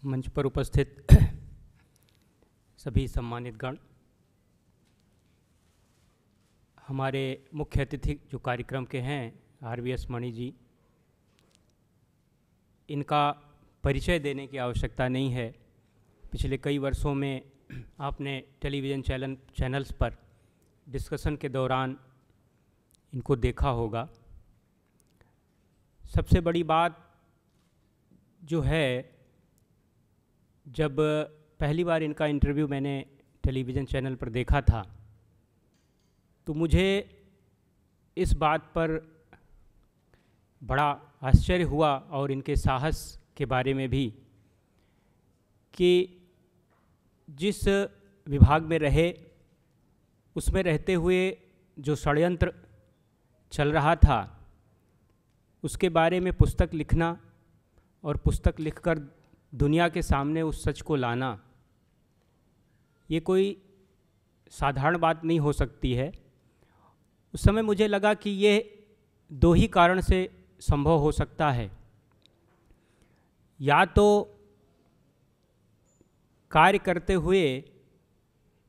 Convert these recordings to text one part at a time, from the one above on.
मंच पर उपस्थित सभी सम्मानित गण, हमारे मुख्य अतिथि जो कार्यक्रम के हैं RVS मणि जी, इनका परिचय देने की आवश्यकता नहीं है। पिछले कई वर्षों में आपने टेलीविज़न चैनल्स पर डिस्कशन के दौरान इनको देखा होगा। सबसे बड़ी बात जो है, जब पहली बार इनका इंटरव्यू मैंने टेलीविज़न चैनल पर देखा था तो मुझे इस बात पर बड़ा आश्चर्य हुआ और इनके साहस के बारे में भी कि जिस विभाग में रहे उसमें रहते हुए जो षड्यंत्र चल रहा था उसके बारे में पुस्तक लिखना और पुस्तक लिखकर दुनिया के सामने उस सच को लाना, ये कोई साधारण बात नहीं हो सकती है। उस समय मुझे लगा कि ये दो ही कारण से संभव हो सकता है। या तो कार्य करते हुए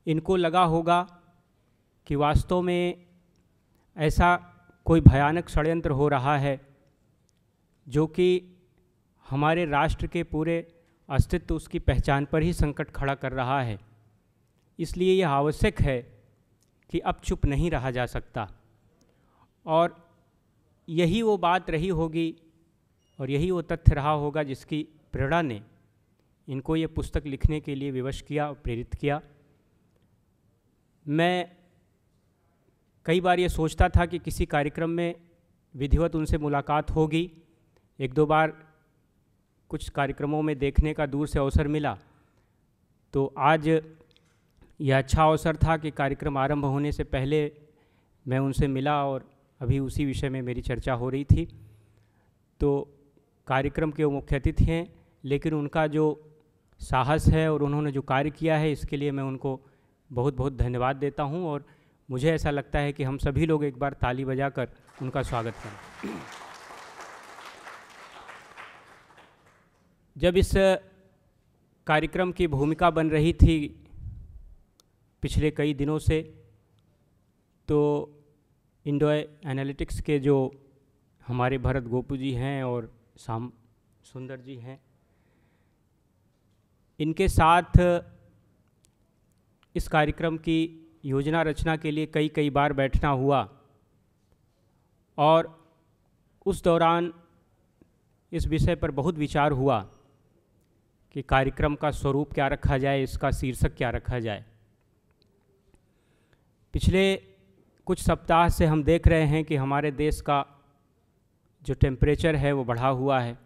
इनको लगा होगा कि वास्तव में ऐसा कोई भयानक षड्यंत्र हो रहा है जो कि हमारे राष्ट्र के पूरे अस्तित्व, उसकी पहचान पर ही संकट खड़ा कर रहा है। इसलिए यह आवश्यक है कि अब चुप नहीं रहा जा सकता। और यही वो बात रही होगी और यही वो तथ्य रहा होगा जिसकी प्रेरणा ने इनको ये पुस्तक लिखने के लिए विवश किया और प्रेरित किया। मैं कई बार ये सोचता था कि किसी कार्यक्रम में विधिवत उनसे मुलाकात होगी। एक दो बार कुछ कार्यक्रमों में देखने का दूर से अवसर मिला, तो आज यह अच्छा अवसर था कि कार्यक्रम आरंभ होने से पहले मैं उनसे मिला और अभी उसी विषय में मेरी चर्चा हो रही थी। तो कार्यक्रम के वो मुख्य अतिथि हैं, लेकिन उनका जो साहस है और उन्होंने जो कार्य किया है, इसके लिए मैं उनको बहुत बहुत धन्यवाद देता हूं। और मुझे ऐसा लगता है कि हम सभी लोग एक बार ताली बजाकर उनका स्वागत करें। जब इस कार्यक्रम की भूमिका बन रही थी पिछले कई दिनों से, तो इंडो एनालिटिक्स के जो हमारे भरत गोपू जी हैं और श्याम सुंदर जी हैं, इनके साथ इस कार्यक्रम की योजना रचना के लिए कई बार बैठना हुआ। और उस दौरान इस विषय पर बहुत विचार हुआ कि कार्यक्रम का स्वरूप क्या रखा जाए, इसका शीर्षक क्या रखा जाए। पिछले कुछ सप्ताह से हम देख रहे हैं कि हमारे देश का जो टेम्परेचर है वो बढ़ा हुआ है।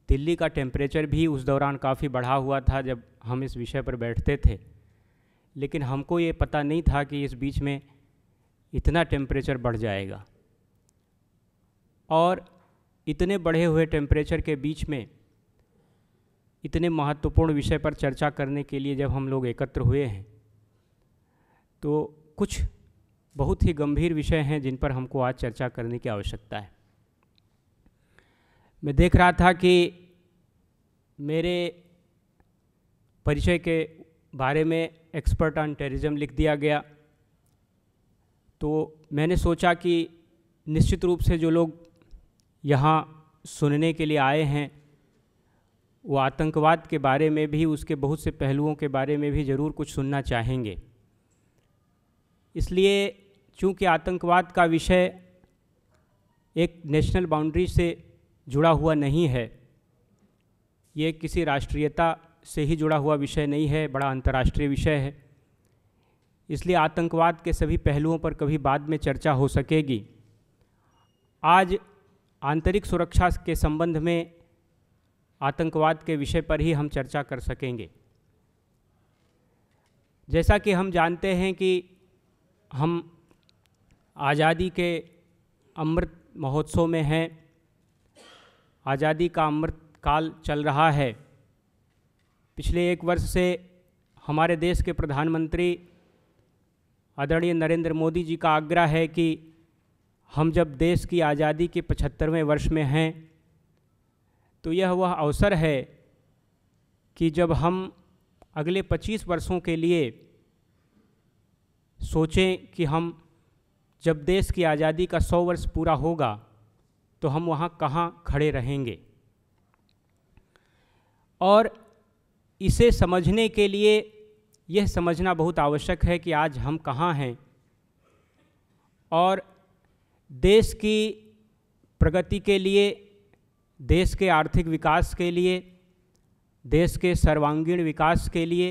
दिल्ली का टेम्परेचर भी उस दौरान काफ़ी बढ़ा हुआ था जब हम इस विषय पर बैठते थे, लेकिन हमको ये पता नहीं था कि इस बीच में इतना टेम्परेचर बढ़ जाएगा। और इतने बढ़े हुए टेम्परेचर के बीच में इतने महत्वपूर्ण विषय पर चर्चा करने के लिए जब हम लोग एकत्र हुए हैं, तो कुछ बहुत ही गंभीर विषय हैं जिन पर हमको आज चर्चा करने की आवश्यकता है। मैं देख रहा था कि मेरे परिचय के बारे में एक्सपर्ट ऑन टेररिज्म लिख दिया गया, तो मैंने सोचा कि निश्चित रूप से जो लोग यहाँ सुनने के लिए आए हैं वो आतंकवाद के बारे में भी, उसके बहुत से पहलुओं के बारे में भी ज़रूर कुछ सुनना चाहेंगे। इसलिए चूँकि आतंकवाद का विषय एक नेशनल बाउंड्री से जुड़ा हुआ नहीं है, ये किसी राष्ट्रीयता से ही जुड़ा हुआ विषय नहीं है, बड़ा अंतर्राष्ट्रीय विषय है, इसलिए आतंकवाद के सभी पहलुओं पर कभी बाद में चर्चा हो सकेगी। आज आंतरिक सुरक्षा के संबंध में आतंकवाद के विषय पर ही हम चर्चा कर सकेंगे। जैसा कि हम जानते हैं कि हम आज़ादी के अमृत महोत्सव में हैं, आज़ादी का अमृत काल चल रहा है। पिछले एक वर्ष से हमारे देश के प्रधानमंत्री आदरणीय नरेंद्र मोदी जी का आग्रह है कि हम जब देश की आज़ादी के 75वें वर्ष में हैं तो यह वह अवसर है कि जब हम अगले 25 वर्षों के लिए सोचें कि हम जब देश की आज़ादी का 100 वर्ष पूरा होगा तो हम वहाँ कहाँ खड़े रहेंगे। और इसे समझने के लिए यह समझना बहुत आवश्यक है कि आज हम कहाँ हैं और देश की प्रगति के लिए, देश के आर्थिक विकास के लिए, देश के सर्वांगीण विकास के लिए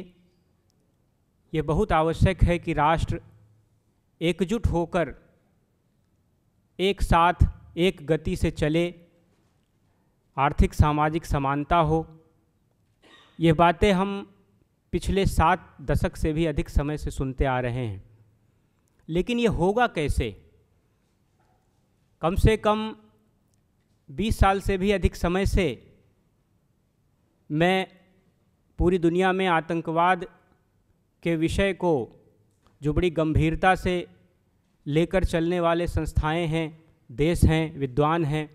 ये बहुत आवश्यक है कि राष्ट्र एकजुट होकर एक साथ एक गति से चले, आर्थिक सामाजिक समानता हो। ये बातें हम पिछले 7 दशक से भी अधिक समय से सुनते आ रहे हैं, लेकिन ये होगा कैसे? कम से कम 20 साल से भी अधिक समय से मैं पूरी दुनिया में आतंकवाद के विषय को जो बड़ी गंभीरता से लेकर चलने वाले संस्थाएं हैं, देश हैं, विद्वान हैं,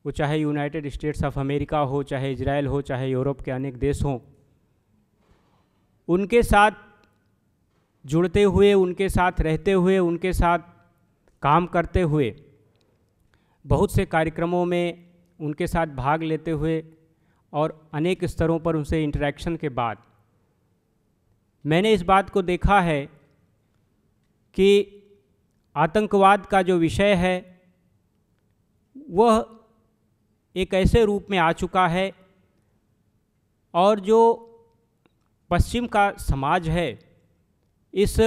वो चाहे यूनाइटेड स्टेट्स ऑफ अमेरिका हो, चाहे इजराइल हो, चाहे यूरोप के अनेक देश हों, उनके साथ जुड़ते हुए, उनके साथ रहते हुए, उनके साथ काम करते हुए, बहुत से कार्यक्रमों में उनके साथ भाग लेते हुए और अनेक स्तरों पर उनसे इंटरेक्शन के बाद मैंने इस बात को देखा है कि आतंकवाद का जो विषय है वह एक ऐसे रूप में आ चुका है और जो पश्चिम का समाज है इस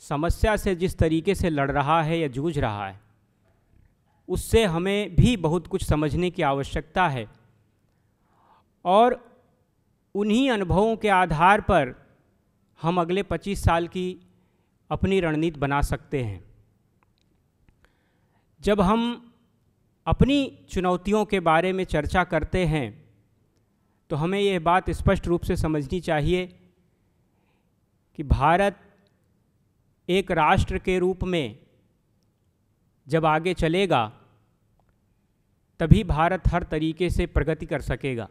समस्या से जिस तरीके से लड़ रहा है या जूझ रहा है, उससे हमें भी बहुत कुछ समझने की आवश्यकता है और उन्हीं अनुभवों के आधार पर हम अगले 25 साल की अपनी रणनीति बना सकते हैं। जब हम अपनी चुनौतियों के बारे में चर्चा करते हैं तो हमें यह बात स्पष्ट रूप से समझनी चाहिए कि भारत एक राष्ट्र के रूप में जब आगे चलेगा तभी भारत हर तरीके से प्रगति कर सकेगा।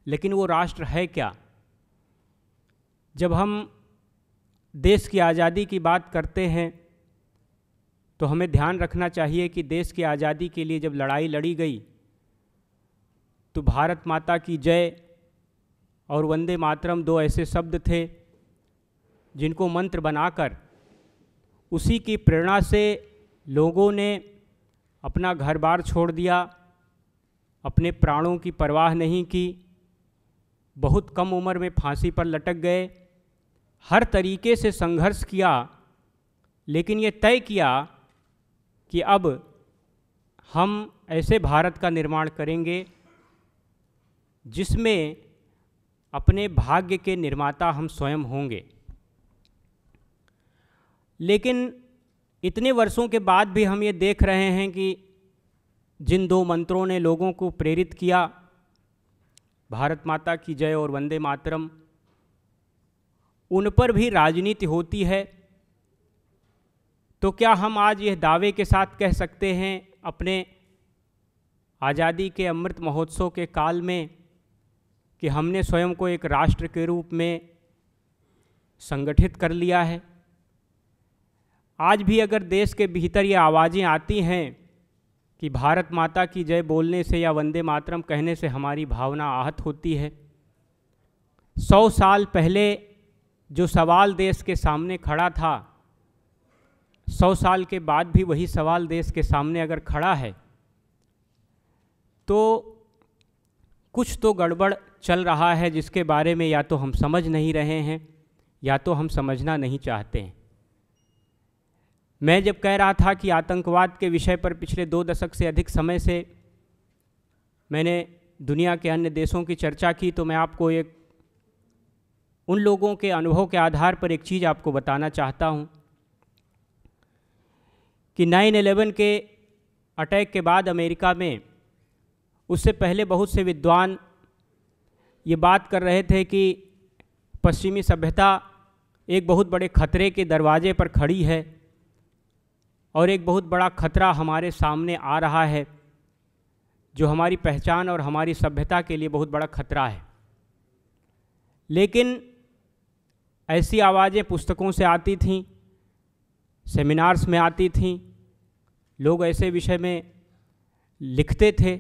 लेकिन वो राष्ट्र है क्या? जब हम देश की आज़ादी की बात करते हैं तो हमें ध्यान रखना चाहिए कि देश की आज़ादी के लिए जब लड़ाई लड़ी गई तो भारत माता की जय और वंदे मातरम 2 ऐसे शब्द थे जिनको मंत्र बनाकर उसी की प्रेरणा से लोगों ने अपना घर बार छोड़ दिया, अपने प्राणों की परवाह नहीं की, बहुत कम उम्र में फांसी पर लटक गए, हर तरीके से संघर्ष किया, लेकिन ये तय किया कि अब हम ऐसे भारत का निर्माण करेंगे जिसमें अपने भाग्य के निर्माता हम स्वयं होंगे। लेकिन इतने वर्षों के बाद भी हम ये देख रहे हैं कि जिन 2 मंत्रों ने लोगों को प्रेरित किया, भारत माता की जय और वंदे मातरम, उन पर भी राजनीति होती है। तो क्या हम आज यह दावे के साथ कह सकते हैं अपने आज़ादी के अमृत महोत्सव के काल में कि हमने स्वयं को एक राष्ट्र के रूप में संगठित कर लिया है? आज भी अगर देश के भीतर ये आवाज़ें आती हैं कि भारत माता की जय बोलने से या वंदे मातरम कहने से हमारी भावना आहत होती है। 100 साल पहले जो सवाल देश के सामने खड़ा था, 100 साल के बाद भी वही सवाल देश के सामने अगर खड़ा है तो कुछ तो गड़बड़ चल रहा है, जिसके बारे में या तो हम समझ नहीं रहे हैं या तो हम समझना नहीं चाहते हैं। मैं जब कह रहा था कि आतंकवाद के विषय पर पिछले 2 दशक से अधिक समय से मैंने दुनिया के अन्य देशों की चर्चा की, तो मैं आपको एक उन लोगों के अनुभव के आधार पर एक चीज़ आपको बताना चाहता हूँ कि 9/11 के अटैक के बाद अमेरिका में, उससे पहले बहुत से विद्वान ये बात कर रहे थे कि पश्चिमी सभ्यता एक बहुत बड़े खतरे के दरवाजे पर खड़ी है और एक बहुत बड़ा खतरा हमारे सामने आ रहा है जो हमारी पहचान और हमारी सभ्यता के लिए बहुत बड़ा खतरा है। लेकिन ऐसी आवाज़ें पुस्तकों से आती थीं, सेमिनार्स में आती थीं, लोग ऐसे विषय में लिखते थे,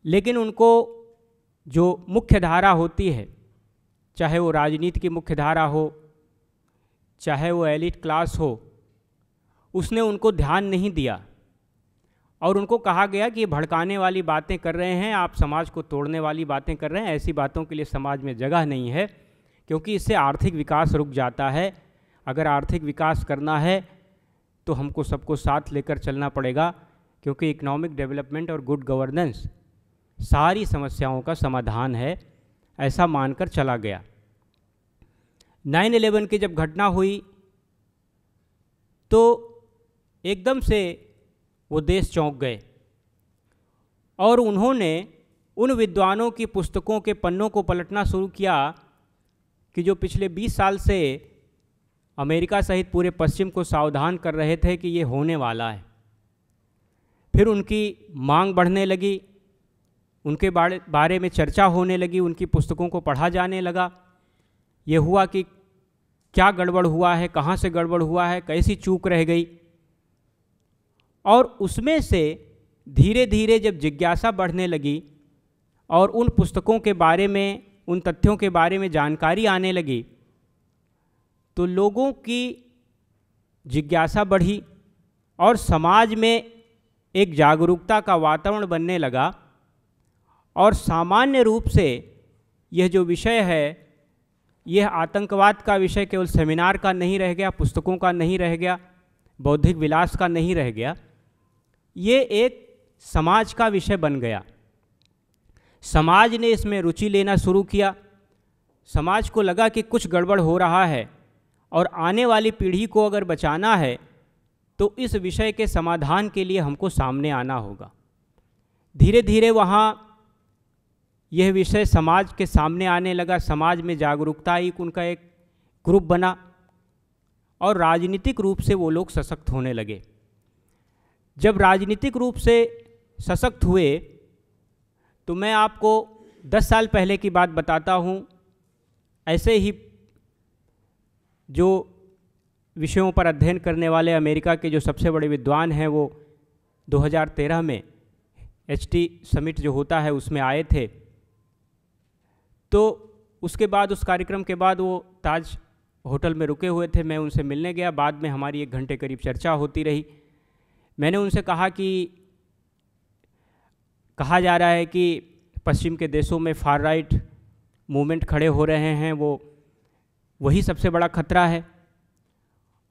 लेकिन उनको जो मुख्य धारा होती है, चाहे वो राजनीति की मुख्य धारा हो, चाहे वो एलिट क्लास हो, उसने उनको ध्यान नहीं दिया और उनको कहा गया कि ये भड़काने वाली बातें कर रहे हैं, आप समाज को तोड़ने वाली बातें कर रहे हैं, ऐसी बातों के लिए समाज में जगह नहीं है, क्योंकि इससे आर्थिक विकास रुक जाता है। अगर आर्थिक विकास करना है तो हमको सबको साथ लेकर चलना पड़ेगा, क्योंकि इकोनॉमिक डेवलपमेंट और गुड गवर्नेंस सारी समस्याओं का समाधान है, ऐसा मानकर चला गया। 9/11 की जब घटना हुई तो एकदम से वो देश चौंक गए और उन्होंने उन विद्वानों की पुस्तकों के पन्नों को पलटना शुरू किया कि जो पिछले 20 साल से अमेरिका सहित पूरे पश्चिम को सावधान कर रहे थे कि ये होने वाला है। फिर उनकी मांग बढ़ने लगी, उनके बारे में चर्चा होने लगी, उनकी पुस्तकों को पढ़ा जाने लगा। ये हुआ कि क्या गड़बड़ हुआ है, कहाँ से गड़बड़ हुआ है, कैसी चूक रह गई। और उसमें से धीरे धीरे जब जिज्ञासा बढ़ने लगी और उन पुस्तकों के बारे में, उन तथ्यों के बारे में जानकारी आने लगी, तो लोगों की जिज्ञासा बढ़ी और समाज में एक जागरूकता का वातावरण बनने लगा। और सामान्य रूप से यह जो विषय है, यह आतंकवाद का विषय केवल सेमिनार का नहीं रह गया, पुस्तकों का नहीं रह गया, बौद्धिक विलास का नहीं रह गया, ये एक समाज का विषय बन गया। समाज ने इसमें रुचि लेना शुरू किया। समाज को लगा कि कुछ गड़बड़ हो रहा है और आने वाली पीढ़ी को अगर बचाना है तो इस विषय के समाधान के लिए हमको सामने आना होगा। धीरे धीरे वहाँ यह विषय समाज के सामने आने लगा, समाज में जागरूकता आई, उनका एक ग्रुप बना और राजनीतिक रूप से वो लोग सशक्त होने लगे। जब राजनीतिक रूप से सशक्त हुए तो मैं आपको 10 साल पहले की बात बताता हूँ। ऐसे ही जो विषयों पर अध्ययन करने वाले अमेरिका के जो सबसे बड़े विद्वान हैं, वो 2013 में HT समिट जो होता है उसमें आए थे। तो उसके बाद, उस कार्यक्रम के बाद वो ताज होटल में रुके हुए थे, मैं उनसे मिलने गया। बाद में हमारी 1 घंटे करीब चर्चा होती रही। मैंने उनसे कहा कि कहा जा रहा है कि पश्चिम के देशों में फार राइट मूवमेंट खड़े हो रहे हैं, वो वही सबसे बड़ा खतरा है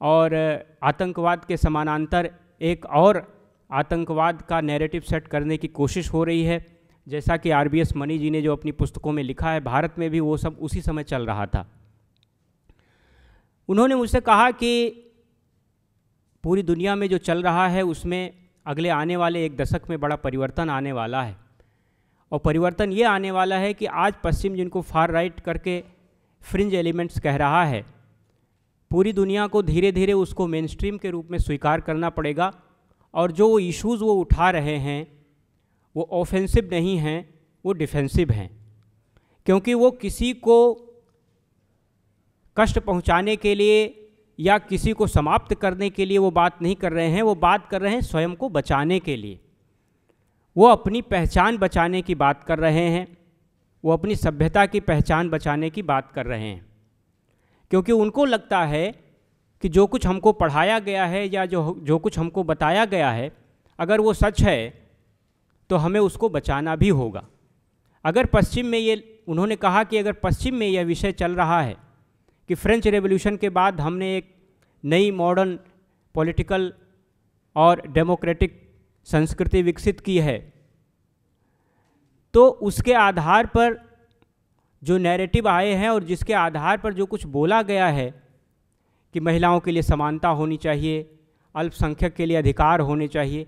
और आतंकवाद के समानांतर एक और आतंकवाद का नैरेटिव सेट करने की कोशिश हो रही है। जैसा कि RBS मनी जी ने जो अपनी पुस्तकों में लिखा है, भारत में भी वो सब उसी समय चल रहा था। उन्होंने मुझसे कहा कि पूरी दुनिया में जो चल रहा है उसमें अगले आने वाले 1 दशक में बड़ा परिवर्तन आने वाला है। और परिवर्तन ये आने वाला है कि आज पश्चिम जिनको फार राइट करके फ्रिंज एलिमेंट्स कह रहा है, पूरी दुनिया को धीरे धीरे उसको मेन स्ट्रीम के रूप में स्वीकार करना पड़ेगा। और जो वो इश्यूज़ वो उठा रहे हैं वो ऑफेंसिव नहीं हैं, वो डिफेंसिव हैं, क्योंकि वो किसी को कष्ट पहुंचाने के लिए या किसी को समाप्त करने के लिए वो बात नहीं कर रहे हैं, वो बात कर रहे हैं स्वयं को बचाने के लिए। वो अपनी पहचान बचाने की बात कर रहे हैं, वो अपनी सभ्यता की पहचान बचाने की बात कर रहे हैं, क्योंकि उनको लगता है कि जो कुछ हमको पढ़ाया गया है या जो कुछ हमको बताया गया है, अगर वो सच है तो हमें उसको बचाना भी होगा। अगर पश्चिम में ये, उन्होंने कहा कि अगर पश्चिम में यह विषय चल रहा है कि फ्रेंच रेवोल्यूशन के बाद हमने एक नई मॉडर्न पॉलिटिकल और डेमोक्रेटिक संस्कृति विकसित की है, तो उसके आधार पर जो नैरेटिव आए हैं और जिसके आधार पर जो कुछ बोला गया है कि महिलाओं के लिए समानता होनी चाहिए, अल्पसंख्यक के लिए अधिकार होने चाहिए,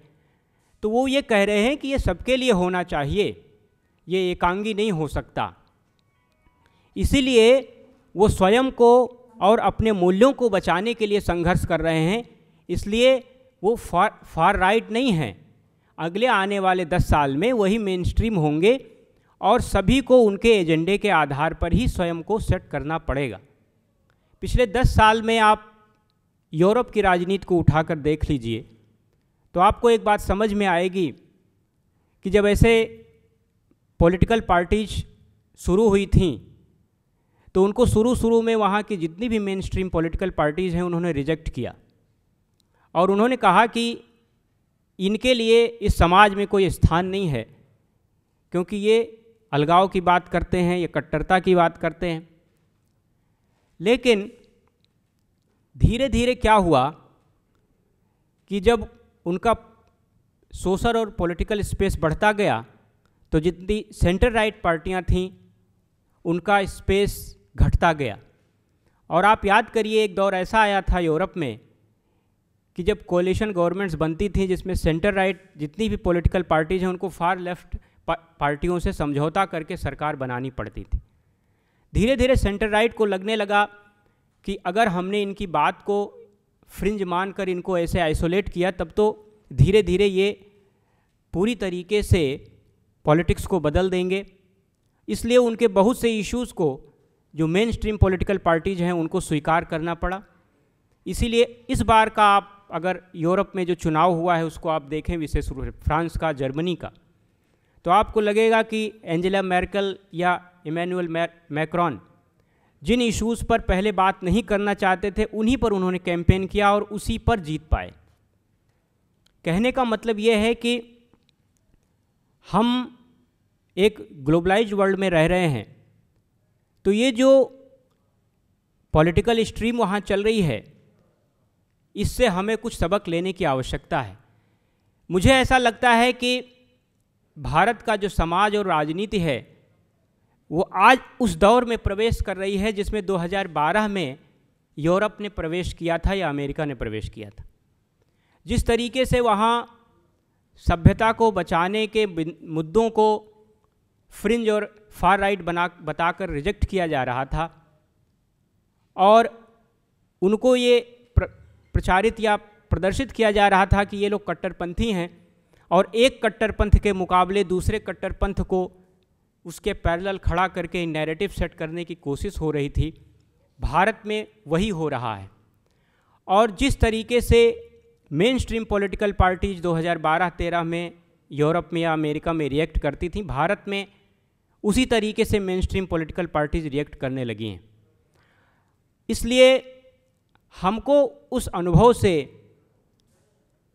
तो वो ये कह रहे हैं कि ये सबके लिए होना चाहिए, ये एकांगी नहीं हो सकता। इसीलिए वो स्वयं को और अपने मूल्यों को बचाने के लिए संघर्ष कर रहे हैं। इसलिए वो फार राइट नहीं हैं। अगले आने वाले 10 साल में वही मेन स्ट्रीम होंगे और सभी को उनके एजेंडे के आधार पर ही स्वयं को सेट करना पड़ेगा। पिछले 10 साल में आप यूरोप की राजनीति को उठाकर देख लीजिए तो आपको एक बात समझ में आएगी कि जब ऐसे पॉलिटिकल पार्टीज शुरू हुई थीं तो उनको शुरू में वहाँ की जितनी भी मेन स्ट्रीम पॉलिटिकल पार्टीज़ हैं उन्होंने रिजेक्ट किया और उन्होंने कहा कि इनके लिए इस समाज में कोई स्थान नहीं है, क्योंकि ये अलगाव की बात करते हैं, ये कट्टरता की बात करते हैं। लेकिन धीरे धीरे क्या हुआ कि जब उनका सोशल और पॉलिटिकल स्पेस बढ़ता गया तो जितनी सेंटर राइट पार्टियां थीं उनका स्पेस घटता गया। और आप याद करिए एक दौर ऐसा आया था यूरोप में कि जब कोalition गवर्नमेंट्स बनती थी जिसमें सेंटर राइट जितनी भी पॉलिटिकल पार्टीज हैं उनको फार लेफ्ट पार्टियों से समझौता करके सरकार बनानी पड़ती थी। धीरे धीरे सेंटर राइट को लगने लगा कि अगर हमने इनकी बात को फ्रिंज मानकर इनको ऐसे आइसोलेट किया तब तो धीरे धीरे ये पूरी तरीके से पॉलिटिक्स को बदल देंगे। इसलिए उनके बहुत से इश्यूज़ को जो मेन स्ट्रीम पॉलिटिकल पार्टीज हैं उनको स्वीकार करना पड़ा। इसीलिए इस बार का आप अगर यूरोप में जो चुनाव हुआ है उसको आप देखें, विशेष रूप से फ्रांस का, जर्मनी का, तो आपको लगेगा कि एंजेला मेर्केल या इमैनुअल मैक्रोन जिन इश्यूज़ पर पहले बात नहीं करना चाहते थे उन्हीं पर उन्होंने कैंपेन किया और उसी पर जीत पाए। कहने का मतलब ये है कि हम एक ग्लोबलाइज्ड वर्ल्ड में रह रहे हैं, तो ये जो पॉलिटिकल स्ट्रीम वहाँ चल रही है इससे हमें कुछ सबक लेने की आवश्यकता है। मुझे ऐसा लगता है कि भारत का जो समाज और राजनीति है वो आज उस दौर में प्रवेश कर रही है जिसमें 2012 में यूरोप ने प्रवेश किया था या अमेरिका ने प्रवेश किया था। जिस तरीके से वहाँ सभ्यता को बचाने के मुद्दों को फ्रिंज और फार राइट बताकर रिजेक्ट किया जा रहा था और उनको ये प्रचारित या प्रदर्शित किया जा रहा था कि ये लोग कट्टरपंथी हैं और एक कट्टरपंथ के मुकाबले दूसरे कट्टरपंथ को उसके पैरेलल खड़ा करके नैरेटिव सेट करने की कोशिश हो रही थी। भारत में वही हो रहा है और जिस तरीके से मेन स्ट्रीम पॉलिटिकल पार्टीज 2012-13 में यूरोप में या अमेरिका में रिएक्ट करती थी, भारत में उसी तरीके से main stream political parties react करने लगी हैं। इसलिए हमको उस अनुभव से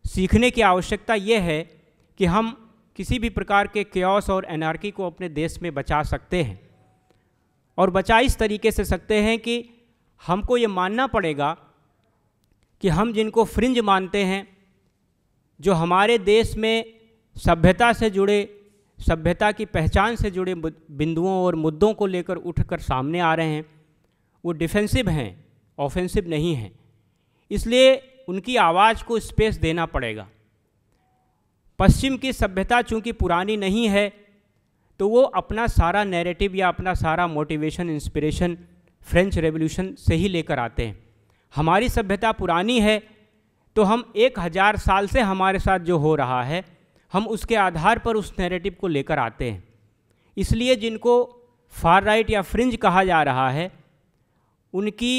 सीखने की आवश्यकता ये है कि हम किसी भी प्रकार के केओस और एनार्की को अपने देश में बचा सकते हैं और बचा इस तरीके से सकते हैं कि हमको ये मानना पड़ेगा कि हम जिनको फ्रिंज मानते हैं, जो हमारे देश में सभ्यता से जुड़े, सभ्यता की पहचान से जुड़े बिंदुओं और मुद्दों को लेकर उठकर सामने आ रहे हैं, वो डिफेंसिव हैं, ऑफेंसिव नहीं हैं। इसलिए उनकी आवाज़ को स्पेस देना पड़ेगा। पश्चिम की सभ्यता चूँकि पुरानी नहीं है तो वो अपना सारा नैरेटिव या अपना सारा मोटिवेशन, इंस्पिरेशन फ्रेंच रेवोल्यूशन से ही लेकर आते हैं। हमारी सभ्यता पुरानी है तो हम 1000 साल से हमारे साथ जो हो रहा है हम उसके आधार पर उस नैरेटिव को लेकर आते हैं। इसलिए जिनको फार राइट या फ्रिंज कहा जा रहा है उनकी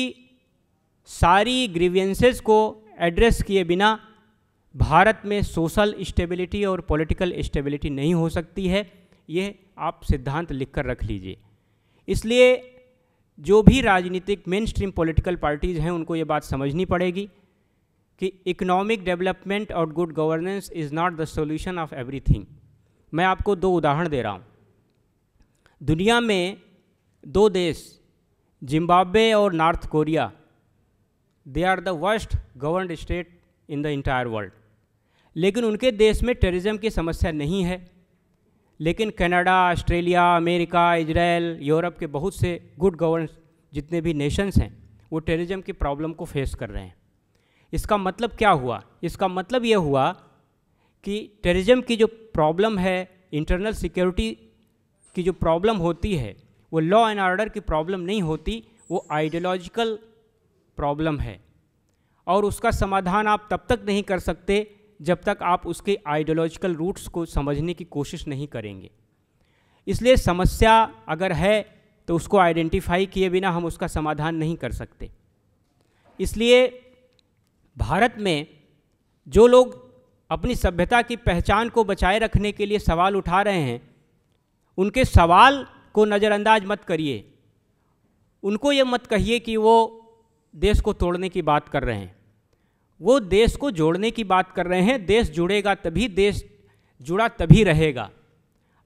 सारी ग्रीवियंसेस को एड्रेस किए बिना भारत में सोशल स्टेबिलिटी और पॉलिटिकल स्टेबिलिटी नहीं हो सकती है। ये आप सिद्धांत लिखकर रख लीजिए। इसलिए जो भी राजनीतिक मेन स्ट्रीम पॉलिटिकल पार्टीज़ हैं उनको ये बात समझनी पड़ेगी कि इकोनॉमिक डेवलपमेंट और good governance is not the solution of everything. मैं आपको 2 उदाहरण दे रहा हूँ। दुनिया में 2 देश, जिम्बाब्वे और North Korea, they are the worst governed state in the entire world, लेकिन उनके देश में टेररिज्म की समस्या नहीं है। लेकिन Canada, Australia, America, Israel, Europe के बहुत से गुड गवर्नेंस जितने भी नेशंस हैं वो टेररिज्म की प्रॉब्लम को फेस कर रहे हैं। इसका मतलब क्या हुआ? इसका मतलब ये हुआ कि टेररिज्म की जो प्रॉब्लम है, इंटरनल सिक्योरिटी की जो प्रॉब्लम होती है, वो लॉ एंड ऑर्डर की प्रॉब्लम नहीं होती, वो आइडियोलॉजिकल प्रॉब्लम है और उसका समाधान आप तब तक नहीं कर सकते जब तक आप उसके आइडियोलॉजिकल रूट्स को समझने की कोशिश नहीं करेंगे। इसलिए समस्या अगर है तो उसको आइडेंटिफाई किए बिना हम उसका समाधान नहीं कर सकते। इसलिए भारत में जो लोग अपनी सभ्यता की पहचान को बचाए रखने के लिए सवाल उठा रहे हैं, उनके सवाल को नज़रअंदाज मत करिए। उनको ये मत कहिए कि वो देश को तोड़ने की बात कर रहे हैं। वो देश को जोड़ने की बात कर रहे हैं। देश जुड़ेगा तभी, देश जुड़ा तभी रहेगा।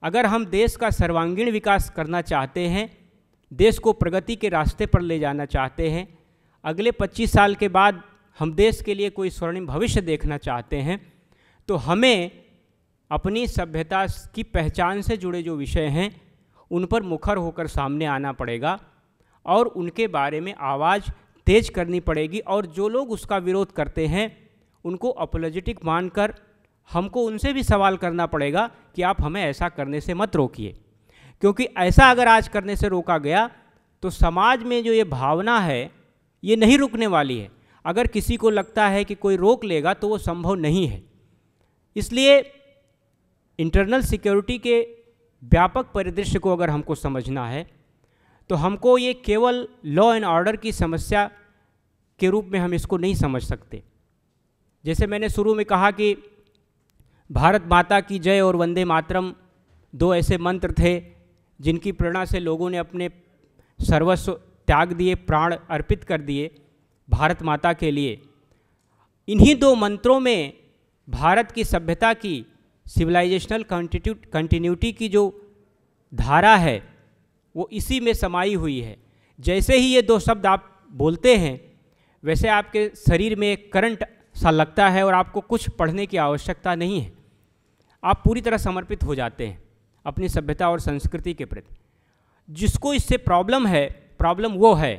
अगर हम देश का सर्वांगीण विकास करना चाहते हैं, देश को प्रगति के रास्ते पर ले जाना चाहते हैं, अगले 25 साल के बाद हम देश के लिए कोई स्वर्णिम भविष्य देखना चाहते हैं, तो हमें अपनी सभ्यता की पहचान से जुड़े जो विषय हैं उन पर मुखर होकर सामने आना पड़ेगा और उनके बारे में आवाज़ तेज करनी पड़ेगी। और जो लोग उसका विरोध करते हैं उनको अपोलोजेटिक मानकर हमको उनसे भी सवाल करना पड़ेगा कि आप हमें ऐसा करने से मत रोकिए, क्योंकि ऐसा अगर आज करने से रोका गया तो समाज में जो ये भावना है ये नहीं रुकने वाली है। अगर किसी को लगता है कि कोई रोक लेगा तो वो संभव नहीं है। इसलिए इंटरनल सिक्योरिटी के व्यापक परिदृश्य को अगर हमको समझना है तो हमको ये केवल लॉ एंड ऑर्डर की समस्या के रूप में हम इसको नहीं समझ सकते। जैसे मैंने शुरू में कहा कि भारत माता की जय और वंदे मातरम दो ऐसे मंत्र थे जिनकी प्रेरणा से लोगों ने अपने सर्वस्व त्याग दिए, प्राण अर्पित कर दिए भारत माता के लिए। इन्हीं दो मंत्रों में भारत की सभ्यता की सिविलाइजेशनल कंटिन्यूटी की जो धारा है वो इसी में समाई हुई है। जैसे ही ये दो शब्द आप बोलते हैं वैसे आपके शरीर में एक करंट सा लगता है और आपको कुछ पढ़ने की आवश्यकता नहीं है। आप पूरी तरह समर्पित हो जाते हैं अपनी सभ्यता और संस्कृति के प्रति। जिसको इससे प्रॉब्लम है, प्रॉब्लम वो है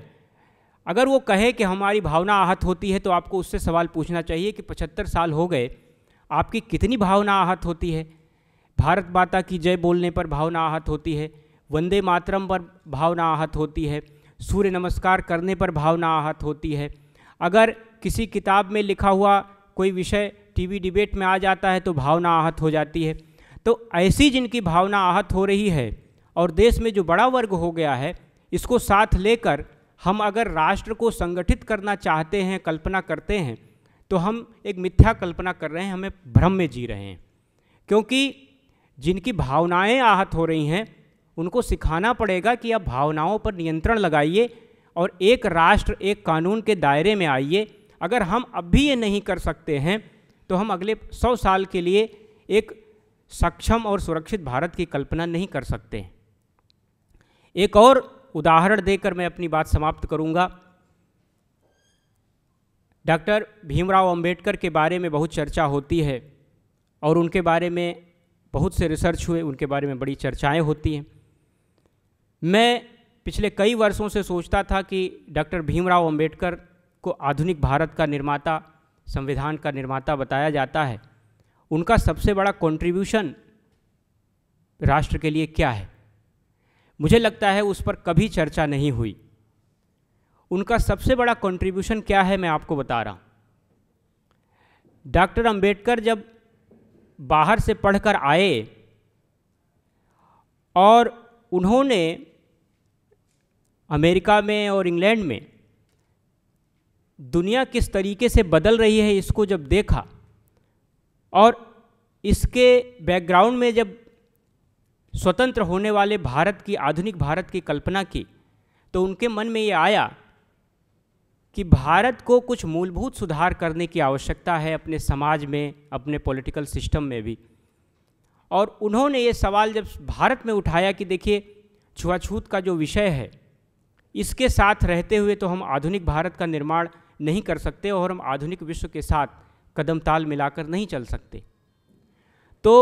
अगर वो कहे कि हमारी भावना आहत होती है तो आपको उससे सवाल पूछना चाहिए कि 75 साल हो गए, आपकी कितनी भावना आहत होती है? भारत माता की जय बोलने पर भावना आहत होती है, वंदे मातरम पर भावना आहत होती है, सूर्य नमस्कार करने पर भावना आहत होती है। अगर किसी किताब में लिखा हुआ कोई विषय टीवी डिबेट में आ जाता है तो भावना आहत हो जाती है। तो ऐसी जिनकी भावना आहत हो रही है और देश में जो बड़ा वर्ग हो गया है, इसको साथ लेकर हम अगर राष्ट्र को संगठित करना चाहते हैं, कल्पना करते हैं, तो हम एक मिथ्या कल्पना कर रहे हैं, हमें भ्रम में जी रहे हैं। क्योंकि जिनकी भावनाएं आहत हो रही हैं उनको सिखाना पड़ेगा कि आप भावनाओं पर नियंत्रण लगाइए और एक राष्ट्र, एक कानून के दायरे में आइए। अगर हम अब भी ये नहीं कर सकते हैं तो हम अगले 100 साल के लिए एक सक्षम और सुरक्षित भारत की कल्पना नहीं कर सकते। एक और उदाहरण देकर मैं अपनी बात समाप्त करूंगा। डॉक्टर भीमराव अंबेडकर के बारे में बहुत चर्चा होती है और उनके बारे में बहुत से रिसर्च हुए, उनके बारे में बड़ी चर्चाएं होती हैं। मैं पिछले कई वर्षों से सोचता था कि डॉक्टर भीमराव अंबेडकर को आधुनिक भारत का निर्माता, संविधान का निर्माता बताया जाता है। उनका सबसे बड़ा कंट्रीब्यूशन राष्ट्र के लिए क्या है? मुझे लगता है उस पर कभी चर्चा नहीं हुई। उनका सबसे बड़ा कंट्रीब्यूशन क्या है मैं आपको बता रहा हूँ। डॉक्टर अंबेडकर जब बाहर से पढ़कर आए और उन्होंने अमेरिका में और इंग्लैंड में दुनिया किस तरीके से बदल रही है इसको जब देखा और इसके बैकग्राउंड में जब स्वतंत्र होने वाले भारत की, आधुनिक भारत की कल्पना की, तो उनके मन में ये आया कि भारत को कुछ मूलभूत सुधार करने की आवश्यकता है अपने समाज में, अपने पॉलिटिकल सिस्टम में भी। और उन्होंने ये सवाल जब भारत में उठाया कि देखिए छुआछूत का जो विषय है इसके साथ रहते हुए तो हम आधुनिक भारत का निर्माण नहीं कर सकते और हम आधुनिक विश्व के साथ कदम ताल मिलाकर नहीं चल सकते। तो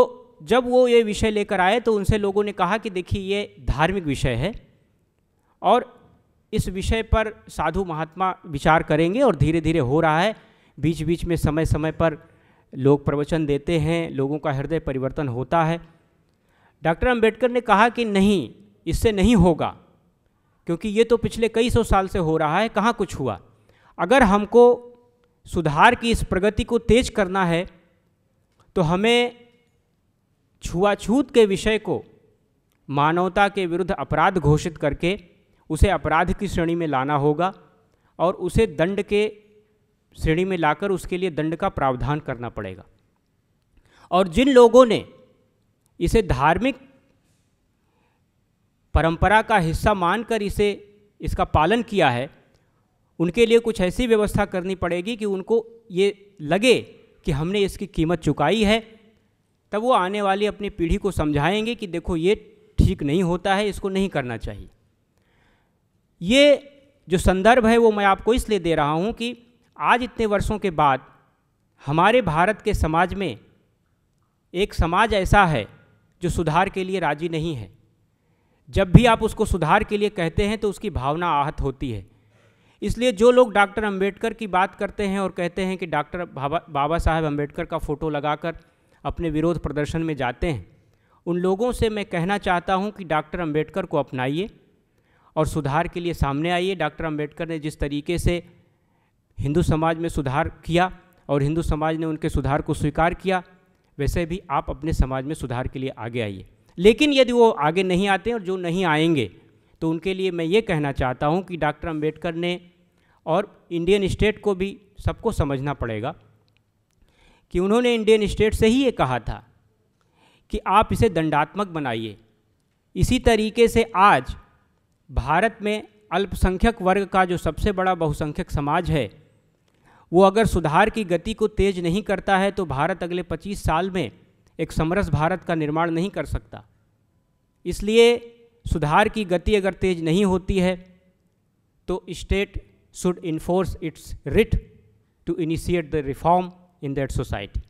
जब वो ये विषय लेकर आए तो उनसे लोगों ने कहा कि देखिए ये धार्मिक विषय है और इस विषय पर साधु महात्मा विचार करेंगे और धीरे धीरे हो रहा है। बीच बीच में समय समय पर लोग प्रवचन देते हैं, लोगों का हृदय परिवर्तन होता है। डॉक्टर अंबेडकर ने कहा कि नहीं, इससे नहीं होगा, क्योंकि ये तो पिछले कई सौ साल से हो रहा है, कहाँ कुछ हुआ। अगर हमको सुधार की इस प्रगति को तेज करना है तो हमें छुआछूत के विषय को मानवता के विरुद्ध अपराध घोषित करके उसे अपराध की श्रेणी में लाना होगा और उसे दंड के श्रेणी में लाकर उसके लिए दंड का प्रावधान करना पड़ेगा। और जिन लोगों ने इसे धार्मिक परंपरा का हिस्सा मानकर इसका पालन किया है, उनके लिए कुछ ऐसी व्यवस्था करनी पड़ेगी कि उनको ये लगे कि हमने इसकी कीमत चुकाई है, तब वो आने वाली अपनी पीढ़ी को समझाएंगे कि देखो ये ठीक नहीं होता है, इसको नहीं करना चाहिए। ये जो संदर्भ है वो मैं आपको इसलिए दे रहा हूँ कि आज इतने वर्षों के बाद हमारे भारत के समाज में एक समाज ऐसा है जो सुधार के लिए राजी नहीं है। जब भी आप उसको सुधार के लिए कहते हैं तो उसकी भावना आहत होती है। इसलिए जो लोग डॉक्टर अंबेडकर की बात करते हैं और कहते हैं कि डॉक्टर बाबा साहेब अंबेडकर का फ़ोटो लगाकर अपने विरोध प्रदर्शन में जाते हैं, उन लोगों से मैं कहना चाहता हूं कि डॉक्टर अंबेडकर को अपनाइए और सुधार के लिए सामने आइए। डॉक्टर अंबेडकर ने जिस तरीके से हिंदू समाज में सुधार किया और हिंदू समाज ने उनके सुधार को स्वीकार किया, वैसे भी आप अपने समाज में सुधार के लिए आगे आइए। लेकिन यदि वो आगे नहीं आते और जो नहीं आएंगे तो उनके लिए मैं ये कहना चाहता हूँ कि डॉक्टर अंबेडकर ने और इंडियन स्टेट को भी सबको समझना पड़ेगा कि उन्होंने इंडियन स्टेट से ही ये कहा था कि आप इसे दंडात्मक बनाइए। इसी तरीके से आज भारत में अल्पसंख्यक वर्ग का जो सबसे बड़ा बहुसंख्यक समाज है, वो अगर सुधार की गति को तेज नहीं करता है तो भारत अगले 25 साल में एक समरस भारत का निर्माण नहीं कर सकता। इसलिए सुधार की गति अगर तेज नहीं होती है तो state should enforce its writ to initiate the reform in that society.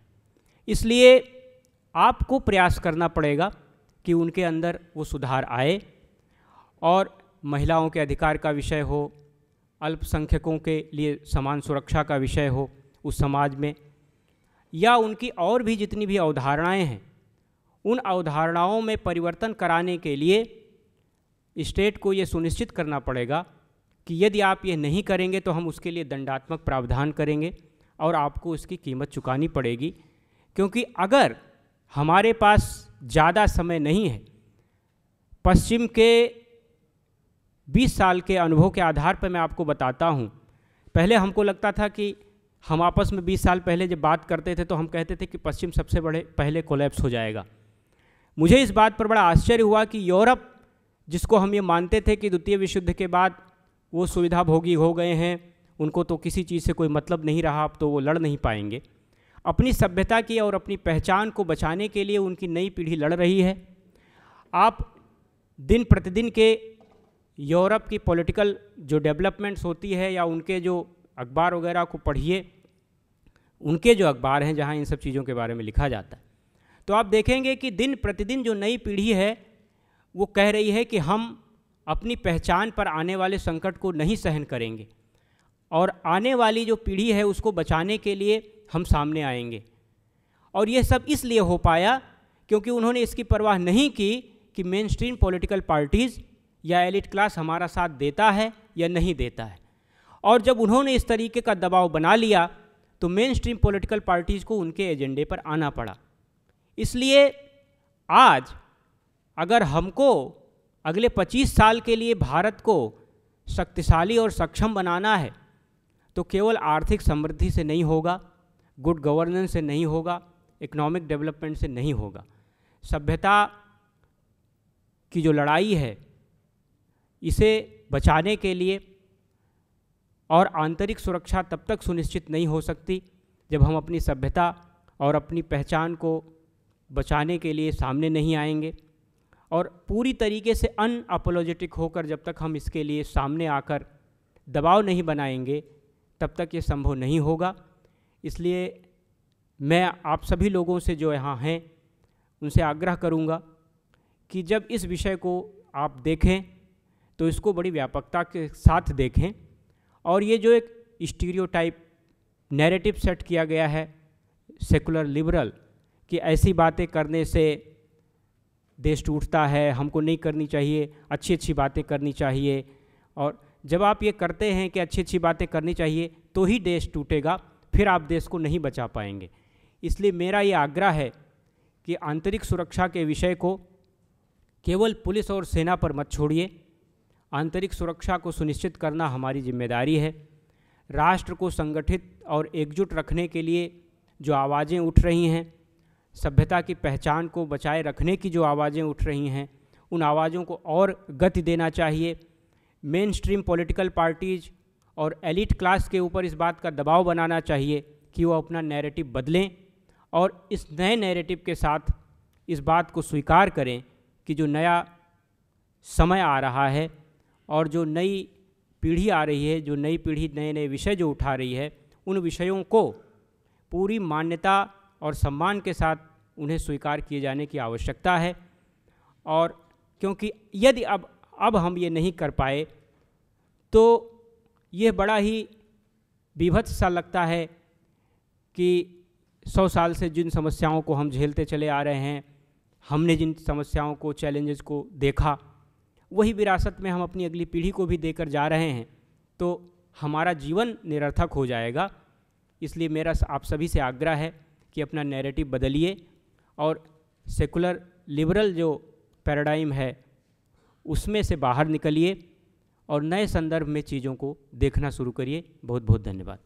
इसलिए आपको प्रयास करना पड़ेगा कि उनके अंदर वो सुधार आए और महिलाओं के अधिकार का विषय हो, अल्पसंख्यकों के लिए समान सुरक्षा का विषय हो उस समाज में, या उनकी और भी जितनी भी अवधारणाएं हैं, उन अवधारणाओं में परिवर्तन कराने के लिए स्टेट को ये सुनिश्चित करना पड़ेगा कि यदि आप ये नहीं करेंगे तो हम उसके लिए दंडात्मक प्रावधान करेंगे और आपको इसकी कीमत चुकानी पड़ेगी। क्योंकि अगर हमारे पास ज़्यादा समय नहीं है, पश्चिम के 20 साल के अनुभव के आधार पर मैं आपको बताता हूँ। पहले हमको लगता था कि हम आपस में 20 साल पहले जब बात करते थे तो हम कहते थे कि पश्चिम सबसे पहले कोलैप्स हो जाएगा। मुझे इस बात पर बड़ा आश्चर्य हुआ कि यूरोप, जिसको हम ये मानते थे कि द्वितीय विश्व युद्ध के बाद वो सुविधा भोगी हो गए हैं, उनको तो किसी चीज़ से कोई मतलब नहीं रहा, अब तो वो लड़ नहीं पाएंगे, अपनी सभ्यता की और अपनी पहचान को बचाने के लिए उनकी नई पीढ़ी लड़ रही है। आप दिन प्रतिदिन के यूरोप की पॉलिटिकल जो डेवलपमेंट्स होती है या उनके जो अखबार वगैरह को पढ़िए, उनके जो अखबार हैं जहाँ इन सब चीज़ों के बारे में लिखा जाता है, तो आप देखेंगे कि दिन प्रतिदिन जो नई पीढ़ी है वो कह रही है कि हम अपनी पहचान पर आने वाले संकट को नहीं सहन करेंगे और आने वाली जो पीढ़ी है उसको बचाने के लिए हम सामने आएंगे। और ये सब इसलिए हो पाया क्योंकि उन्होंने इसकी परवाह नहीं की कि मेन स्ट्रीम पॉलिटिकल पार्टीज़ या एलिट क्लास हमारा साथ देता है या नहीं देता है। और जब उन्होंने इस तरीके का दबाव बना लिया तो मेन स्ट्रीम पॉलिटिकल पार्टीज़ को उनके एजेंडे पर आना पड़ा। इसलिए आज अगर हमको अगले 25 साल के लिए भारत को शक्तिशाली और सक्षम बनाना है तो केवल आर्थिक समृद्धि से नहीं होगा, गुड गवर्नेंस से नहीं होगा, इकोनॉमिक डेवलपमेंट से नहीं होगा। सभ्यता की जो लड़ाई है इसे बचाने के लिए और आंतरिक सुरक्षा तब तक सुनिश्चित नहीं हो सकती जब हम अपनी सभ्यता और अपनी पहचान को बचाने के लिए सामने नहीं आएंगे और पूरी तरीके से अनअपोलोजेटिक होकर जब तक हम इसके लिए सामने आकर दबाव नहीं बनाएंगे तब तक ये संभव नहीं होगा। इसलिए मैं आप सभी लोगों से जो यहाँ हैं उनसे आग्रह करूँगा कि जब इस विषय को आप देखें तो इसको बड़ी व्यापकता के साथ देखें और ये जो एक स्टीरियोटाइप नैरेटिव सेट किया गया है सेकुलर लिबरल कि ऐसी बातें करने से देश टूटता है, हमको नहीं करनी चाहिए, अच्छी अच्छी बातें करनी चाहिए, और जब आप ये करते हैं कि अच्छी अच्छी बातें करनी चाहिए तो ही देश टूटेगा, फिर आप देश को नहीं बचा पाएंगे। इसलिए मेरा ये आग्रह है कि आंतरिक सुरक्षा के विषय को केवल पुलिस और सेना पर मत छोड़िए। आंतरिक सुरक्षा को सुनिश्चित करना हमारी जिम्मेदारी है। राष्ट्र को संगठित और एकजुट रखने के लिए जो आवाज़ें उठ रही हैं, सभ्यता की पहचान को बचाए रखने की जो आवाज़ें उठ रही हैं, उन आवाज़ों को और गति देना चाहिए। मेन स्ट्रीम पॉलिटिकल पार्टीज़ और एलिट क्लास के ऊपर इस बात का दबाव बनाना चाहिए कि वो अपना नैरेटिव बदलें और इस नए नैरेटिव के साथ इस बात को स्वीकार करें कि जो नया समय आ रहा है और जो नई पीढ़ी आ रही है, जो नई पीढ़ी नए नए विषय जो उठा रही है, उन विषयों को पूरी मान्यता और सम्मान के साथ उन्हें स्वीकार किए जाने की आवश्यकता है। और क्योंकि यदि अब हम ये नहीं कर पाए तो ये बड़ा ही विभत्स सा लगता है कि 100 साल से जिन समस्याओं को हम झेलते चले आ रहे हैं, हमने जिन समस्याओं को, चैलेंजेस को देखा, वही विरासत में हम अपनी अगली पीढ़ी को भी देकर जा रहे हैं, तो हमारा जीवन निरर्थक हो जाएगा। इसलिए मेरा आप सभी से आग्रह है कि अपना नैरेटिव बदलिए और सेकुलर लिबरल जो पैराडाइम है उसमें से बाहर निकलिए और नए संदर्भ में चीज़ों को देखना शुरू करिए। बहुत बहुत धन्यवाद।